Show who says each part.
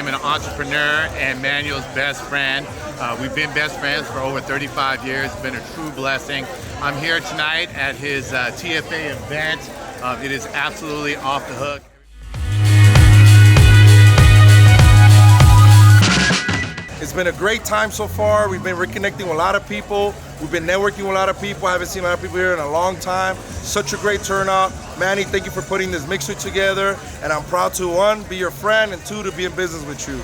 Speaker 1: am an entrepreneur and Manuel's best friend. We've been best friends for over 35 years. It's been a true blessing. I'm here tonight at his TFA event. It is absolutely off the hook.
Speaker 2: It's been a great time so far. We've been reconnecting with a lot of people. We've been networking with a lot of people. I haven't seen a lot of people here in a long time. Such a great turnout. Manny, thank you for putting this mixer together. And I'm proud to, one, be your friend, and two, to be in business with you.